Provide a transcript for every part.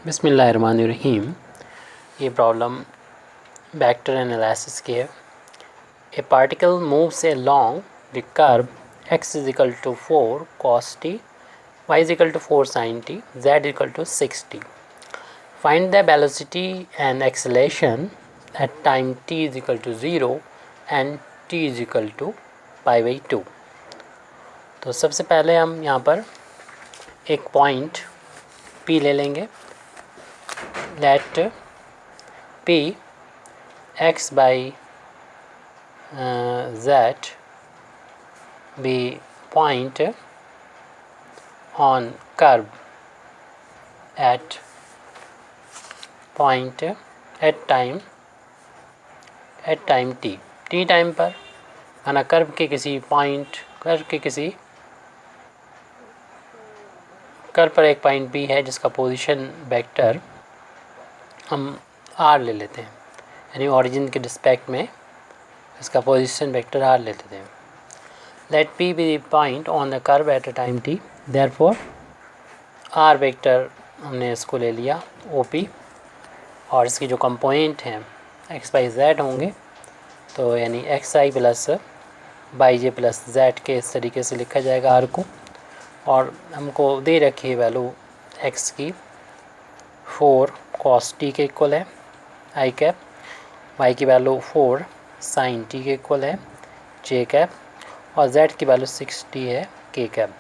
बिस्मिल्लाहिर्रहमानिर्रहीम। ये problem vector analysis की है। ए particle moves along the curve x is equal to 4 cos t, y is equal to 4 sin t, z is equal to 6t. Find the velocity and acceleration at time t is equal to 0 and t is equal to pi by 2। तो सबसे पहले हम यहाँ पर एक point p ले लेंगे। Let p x by z be point on curve at point at time t time पर माना कर्व के किसी पॉइंट कर्व पर एक पॉइंट p है जिसका पोजीशन वेक्टर हम r ले लेते हैं, यानी ओरिजिन के रिस्पेक्ट में इसका पोजीशन वेक्टर r ले लेते हैं। Let p be the point on the curve at a time t, therefore r vector हमने इसको ले लिया OP, और इसकी जो कंपोनेंट हैं x बाई z होंगे, तो यानी xi plus by J plus z के इस तरीके से लिखा जाएगा r को। और हमको दे रखी है वैल्यू x की 4 cos t के इक्वल है i कैप, y की वैल्यू 4 sin t के इक्वल है j कैप, और z की वैल्यू 6t है k कैप।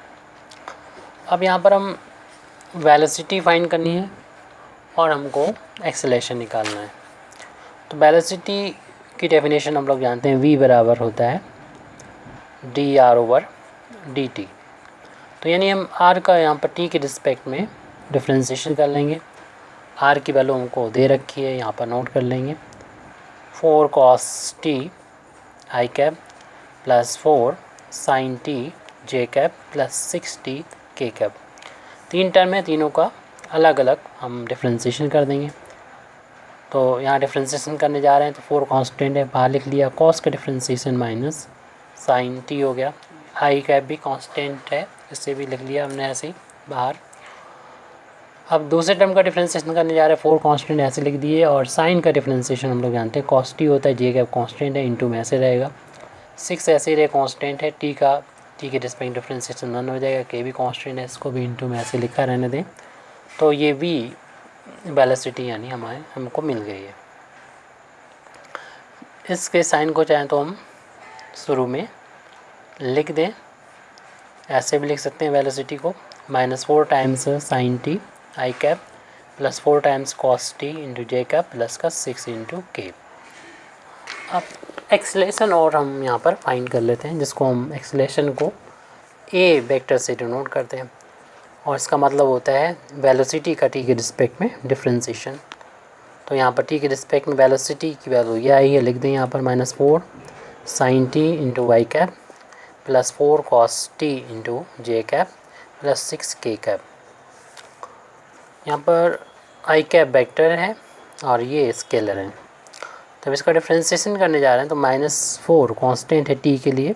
अब यहाँ पर हम वेलोसिटी फाइंड करनी है और हमको एक्सेलेरेशन निकालना है। तो वेलोसिटी की डेफिनेशन हम लोग जानते हैं, v बराबर होता है dr ओवर dt। तो यानी हम r का यहाँ पर t के रिस्पेक्ट में डिफ्रेंशिएशन कर लेंगे। r की वैल्यू हमको दे रखी है, यहाँ पर नोट कर लेंगे 4 cos t i cap plus 4 sin t j cap plus 6t k cap. तीन टर्म है, तीनों का अलग अलग हम डिफ्रेंशिएशन कर देंगे। तो यहाँ डिफ्रेंशिएशन करने जा रहे हैं तो 4 कांस्टेंट है, बाहर लिख लिया, cos का डिफ्रेंशिएशन माइनस sin t हो गया, i कैप भी कांस्टेंट है, इससे भी लिख लिया हमने ऐसे ही बाहर। अब दूसरे टर्म का डिफ्रेंशिएशन करने जा रहे हैं, 4 कांस्टेंट ऐसे लिख दिए, और साइन का डिफ्रेंशिएशन हम लोग जानते हैं cos t होता है, j कैप कांस्टेंट है, इनटू में ऐसे रहेगा, 6 ऐसे रहे कांस्टेंट है, t के रिस्पेक्ट डिफ्रेंशिएशन 1 हो जाएगा, k भी कांस्टेंट है, इसको भी इनटू में ऐसे लिखा रहने दें। तो ये v वेलोसिटी यानी हमको मिल गई है। इसके साइन को चाहें तो हम शुरू में लिख दें, ऐसे भी लिख सकते हैं वेलोसिटी को, -4 times sin t i cap plus 4 times cos t into j cap plus का 6 इंटू k। अब एक्सेलेरेशन और हम यहाँ पर फाइंड कर लेते हैं, जिसको हम एक्सेलेरेशन को a वेक्टर से डिनोट करते हैं, और इसका मतलब होता है वेलोसिटी का t के रिस्पेक्ट में डिफ्रेंशिएशन। तो यहाँ पर t के रिस्पेक्ट में वेलोसिटी की वैल्यू ये आई है, लिख दें यहाँ पर -4 sin t into y cap plus 4 cos t into j cap plus 6 k cap. यहाँ पर i कैप वेक्टर है और ये स्केलर है। तो इसका डिफ्रेंशिएशन करने जा रहे हैं तो -4 कांस्टेंट है t के लिए,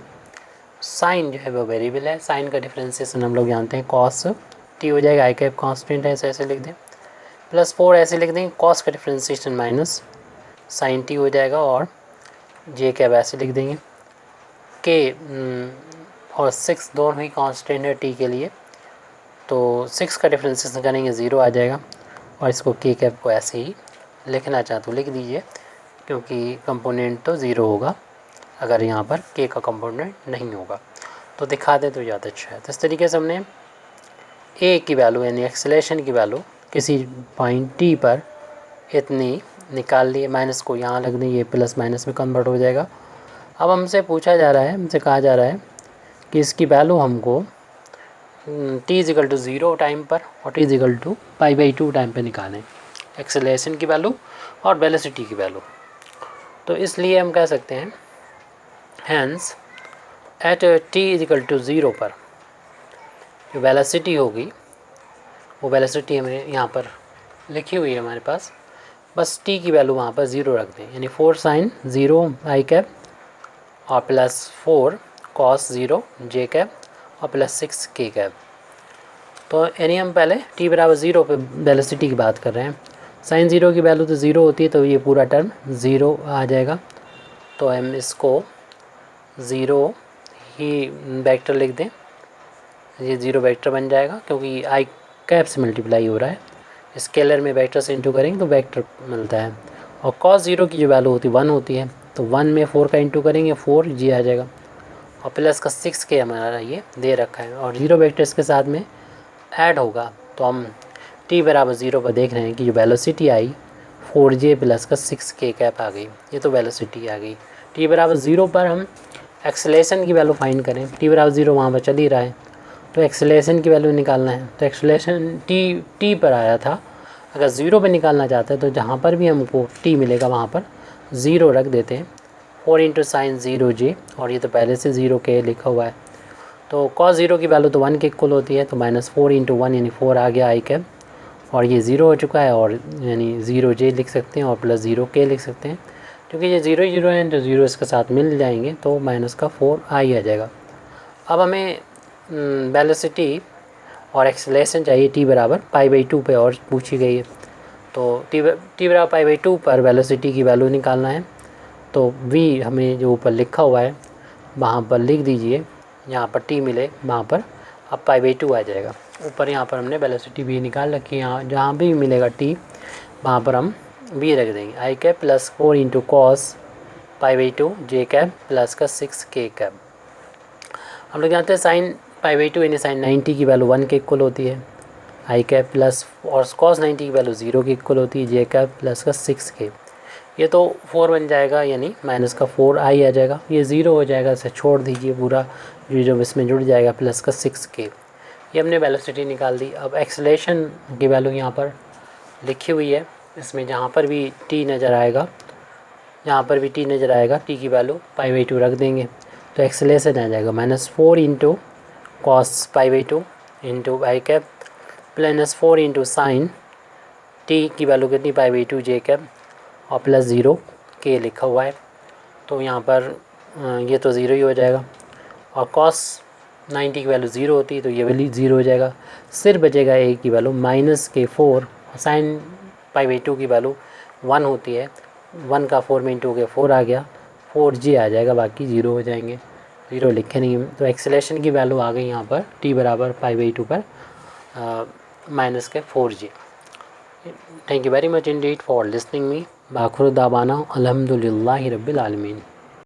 साइन जो है वो वेरिएबल है, साइन का डिफ्रेंशिएशन हम लोग जानते हैं cos t हो जाएगा, i कैप कांस्टेंट है, ऐसे लिख दें, प्लस 4 ऐसे लिख दें, cos का डिफ्रेंशिएशन माइनस साइन t हो जाएगा, और j कैप ऐसे लिख देंगे, k और 6 दोनों ही कांस्टेंट है t के लिए, तो 6 का डिफ्रेंशिएशन करेंगे 0 आ जाएगा, और इसको k कैप को ऐसे ही लिखना चाहते तो लिख दीजिए, क्योंकि कंपोनेंट तो 0 होगा अगर यहाँ पर k का कंपोनेंट नहीं होगा। तो दिखा दें तो ज़्यादा अच्छा है। तो इस तरीके से हमने a की वैल्यू यानी एक्सेलेरेशन की वैल्यू किसी पॉइंट t पर इतनी निकाल लिए, माइनस को यहाँ लग दें, ये प्लस माइनस में कन्वर्ट हो जाएगा। अब हमसे पूछा जा रहा है, हमसे कहा जा रहा है कि इसकी वैल्यू हमको t इज़िकल टू 0 टाइम पर और t is equal to pi by 2 time पर निकालें, एक्सेलेरेशन की वैल्यू और वेलोसिटी की वैल्यू। तो इसलिए हम कह सकते हैं hence at t is equal to 0 पर जो वेलोसिटी होगी वो वेलोसिटी हमें यहाँ पर लिखी हुई है हमारे पास, बस t की वैल्यू वहाँ पर 0 रख दें, यानी 4 sin 0 i कैप और प्लस 4 cos 0 j कैप और प्लस 6 k कैप। तो यानी हम पहले t बराबर 0 पे वेलोसिटी की बात कर रहे हैं। साइन 0 की वैल्यू तो 0 होती है, तो ये पूरा टर्म 0 आ जाएगा। तो हम इसको 0 ही वेक्टर लिख दें, ये 0 वेक्टर बन जाएगा क्योंकि आई कैप से मल्टीप्लाई हो रहा है। स्केलर में वेक्टर से इंटू करेंगे तो वेक्टर मिलता है। और cos 0 की जो वैल्यू होती है 1 होती है, तो 1 में 4 का इंटू करेंगे 4 जी आ जाएगा, और प्लस का 6 के हमारा ये दे रखा है, और 0 वेक्टर इसके साथ में ऐड होगा। तो हम t बराबर 0 पर देख रहे हैं कि जो वेलोसिटी आई 4j प्लस का 6k कैप आ गई, ये तो वेलोसिटी आ गई। t बराबर 0 पर हम एक्सेलेरेशन की वैल्यू फाइंड करें। t बराबर 0 वहाँ पर चल ही रहा है, तो एक्सेलेरेशन की वैल्यू निकालना है। तो एक्सेलेरेशन t पर आया था, अगर 0 पे निकालना चाहते हैं तो जहाँ पर भी हमको t मिलेगा वहाँ पर 0 रख देते हैं। 4 इंटू साइन 0j, और ये तो पहले से 0k लिखा हुआ है, तो cos 0 की वैल्यू तो 1 के इक्वल होती है, तो -4 इंटू 1 यानी 4 आ गया आई कैप, और ये 0 हो चुका है, और यानी 0j लिख सकते हैं और प्लस 0k लिख सकते हैं, क्योंकि ये 0 0 है तो 0 इसके साथ मिल जाएंगे, तो माइनस का 4 आई आ जाएगा। अब हमें वेलोसिटी और एक्सेलरेशन चाहिए t बराबर π/2 पे, और पूछी गई है। तो t बराबर π/2 पर वेलोसिटी की वैल्यू निकालना है। तो v हमें जो ऊपर लिखा हुआ है वहाँ पर लिख दीजिए, यहाँ पर t मिले वहाँ पर अब π/2 आ जाएगा। ऊपर यहाँ पर हमने वेलोसिटी v निकाल रखी है, यहाँ जहाँ भी मिलेगा t वहाँ पर हम v रख देंगे। I cap plus 4 into cos π/2 j cap plus का 6k कैप। हम लोग जानते हैं साइन π/2 यानी साइन 90 की वैल्यू 1 के इक्वल होती है, आई कैप प्लस, और कॉस 90 की वैल्यू 0 के इक्वल होती है, जे कैप प्लस का 6k। ये तो 4 बन जाएगा, यानी माइनस का 4 आई आ जाएगा, ये 0 हो जाएगा, इसे छोड़ दीजिए, पूरा 0 इसमें जुड़ जाएगा, प्लस का 6k। ये हमने वेलोसिटी निकाल दी। अब एक्सेलरेशन की वैल्यू यहाँ पर लिखी हुई है, इसमें जहाँ पर भी t नज़र आएगा, यहाँ पर भी t नज़र आएगा, t की वैल्यू π/2 रख देंगे, तो एक्सेलरेशन आ जाएगा -4 into cos π/2 into i cap plus 4 into sine t की वैल्यू कितनी π/2 j कैप, और प्लस 0k लिखा हुआ है, तो यहाँ पर ये तो 0 ही हो जाएगा, और cos 90 की वैल्यू 0 होती है, तो ये वैल्यू 0 हो जाएगा। सिर्फ बचेगा a की वैल्यू -k4, साइन π/2 की वैल्यू 1 होती है, 1 का 4 में इंटू के 4 आ गया, 4j आ जाएगा, बाकी 0 हो जाएंगे, 0 लिखे नहीं है। तो एक्सेलरेशन की वैल्यू आ गई यहाँ पर t बराबर π/2 पर -4j। Thank you very much indeed for listening me. बाखुर दावाना अल्हम्दुलिल्लाहि रब्बिल आलमीन।